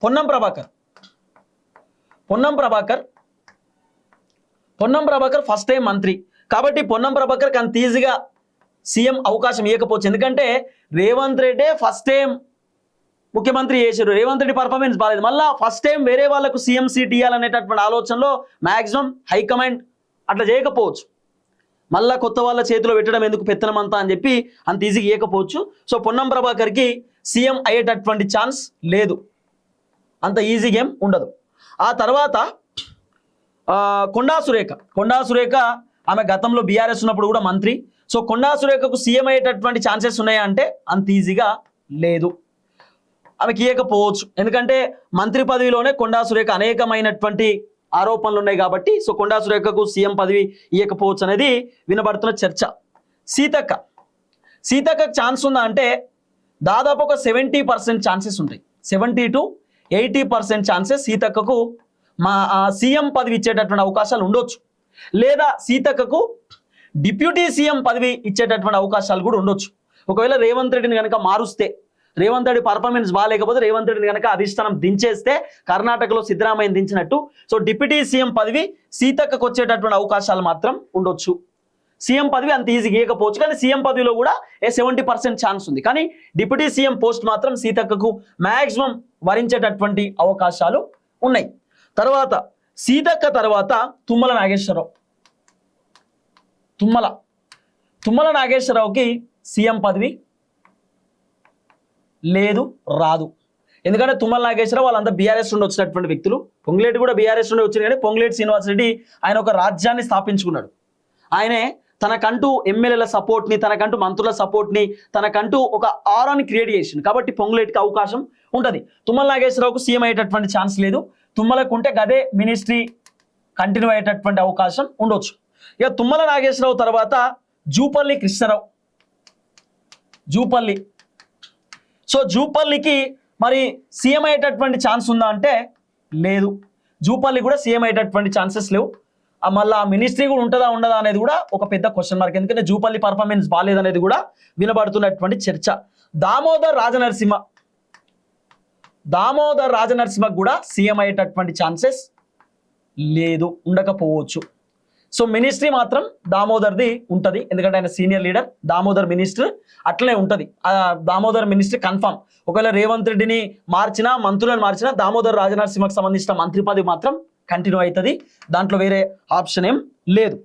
Ponnam Prabhakar first time మంత్రి కాబట్టి పొన్నం ప్రభాకర్ అంత ఈజీగా సీఎం అవకాశం ఇవ్వకపోవచ్చు. ఎందుకంటే రేవంత్ రెడ్డి ఫస్ట్ టైం ముఖ్యమంత్రి చేశారు, రేవంత్ రెడ్డి పర్ఫార్మెన్స్ బాగాలేదు, మళ్ళీ ఫస్ట్ టైం వేరే వాళ్ళకు సీఎం సీట్ ఇవ్వాలనేటటువంటి ఆలోచనలో మ్యాక్సిమం హైకమాండ్ అట్లా చేయకపోవచ్చు. మళ్ళీ కొత్త వాళ్ళ చేతిలో పెట్టడం ఎందుకు పెత్తనమంతా అని చెప్పి అంత ఈజీగా ఇవ్వకపోవచ్చు. సో పొన్నం ప్రభాకర్కి సీఎం అయ్యేటటువంటి ఛాన్స్ లేదు, అంత ఈజీ గేమ్ ఉండదు. ఆ తర్వాత కొండా సురేఖ ఆమె గతంలో బీఆర్ఎస్ ఉన్నప్పుడు కూడా మంత్రి. సో కొండా సురేఖకు సీఎం అయ్యేటటువంటి ఛాన్సెస్ ఉన్నాయా అంటే అంత ఈజీగా లేదు, ఆమెకి ఇవ్వకపోవచ్చు. ఎందుకంటే మంత్రి పదవిలోనే కొండా సురేఖ అనేకమైనటువంటి ఆరోపణలు ఉన్నాయి కాబట్టి సో కొండా సురేఖకు సీఎం పదవి ఇవ్వకపోవచ్చు అనేది వినబడుతున్న చర్చ. సీతక్కకు ఛాన్స్ ఉందా అంటే దాదాపు ఒక 70% ఛాన్సెస్ ఉంటాయి, 70 to 80% ఛాన్సెస్ సీతక్కకు సీఎం పదవి ఇచ్చేటటువంటి అవకాశాలు ఉండొచ్చు. లేదా సీతక్కకు డిప్యూటీ సీఎం పదవి ఇచ్చేటటువంటి అవకాశాలు కూడా ఉండొచ్చు. ఒకవేళ రేవంత్ రెడ్డిని కనుక మారుస్తే, రేవంత్ రెడ్డి పర్ఫార్మెన్స్ బాగాలేకపోతే రేవంత్ రెడ్డిని కనుక అధిష్టానం దించేస్తే కర్ణాటకలో సిద్ధరామయ్యని దించినట్టు సో డిప్యూటీ సీఎం పదవి సీతక్కకు వచ్చేటటువంటి అవకాశాలు మాత్రం ఉండొచ్చు. సీఎం పదవి అంత ఈజీగా ఇవ్వకపోవచ్చు, కానీ సీఎం పదవిలో కూడా 70% ఛాన్స్ ఉంది. కానీ డిప్యూటీ సీఎం పోస్ట్ మాత్రం సీతక్కకు మ్యాక్సిమం వరించేటటువంటి అవకాశాలు ఉన్నాయి. తర్వాత సీతక్క తర్వాత తుమ్మల నాగేశ్వరరావుకి సీఎం పదవి లేదు, రాదు. ఎందుకంటే తుమ్మల నాగేశ్వరరావు వాళ్ళంతా బీఆర్ఎస్ నుండి వచ్చినటువంటి వ్యక్తులు. పొంగులేటి కూడా బీఆర్ఎస్ నుండి వచ్చింది, కానీ పొంగులేటి శ్రీనివాసరెడ్డి ఆయన ఒక రాజ్యాన్ని స్థాపించుకున్నాడు. ఆయనే తనకంటూ ఎమ్మెల్యేల సపోర్ట్ని, తనకంటూ మంత్రుల సపోర్ట్ని, తనకంటూ ఒక ఆరాని క్రియేట్ చేసింది. కాబట్టి పొంగులేటికి అవకాశం ఉంటుంది. తుమ్మల నాగేశ్వరరావుకు సీఎం అయ్యేటటువంటి ఛాన్స్ లేదు. తుమ్మలకు ఉంటే గదే మినిస్ట్రీ కంటిన్యూ అయ్యేటటువంటి అవకాశం ఉండొచ్చు. ఇక తుమ్మల నాగేశ్వరరావు తర్వాత జూపల్లి కృష్ణారావు. సో జూపల్లికి మరి సీఎం అయ్యేటటువంటి ఛాన్స్ ఉందా అంటే లేదు, జూపల్లి కూడా సీఎం అయ్యేటటువంటి ఛాన్సెస్ లేవు. మళ్ళీ ఆ మినిస్ట్రీ కూడా ఉంటుందా ఉండదా అనేది కూడా ఒక పెద్ద క్వశ్చన్ మార్క్. ఎందుకంటే జూపల్లి పర్ఫార్మెన్స్ బాగాలేదనేది కూడా వినబడుతున్నటువంటి చర్చ. దామోదర్ రాజనరసింహకు కూడా సీఎం అయ్యేటటువంటి ఛాన్సెస్ లేదు, ఉండకపోవచ్చు. సో మినిస్ట్రీ మాత్రం దామోదర్ది ఉంటుంది, ఎందుకంటే ఆయన సీనియర్ లీడర్. దామోదర్ మినిస్టర్ అట్లనే ఉంటుంది, దామోదర్ మినిస్ట్రీ కన్ఫర్మ్. ఒకవేళ రేవంత్ రెడ్డిని మార్చినా, మంత్రులను మార్చినా దామోదర్ రాజనరసింహకు సంబంధించిన మంత్రి పదవి మాత్రం కంటిన్యూ అవుతుంది, దాంట్లో వేరే ఆప్షన్ ఏం లేదు.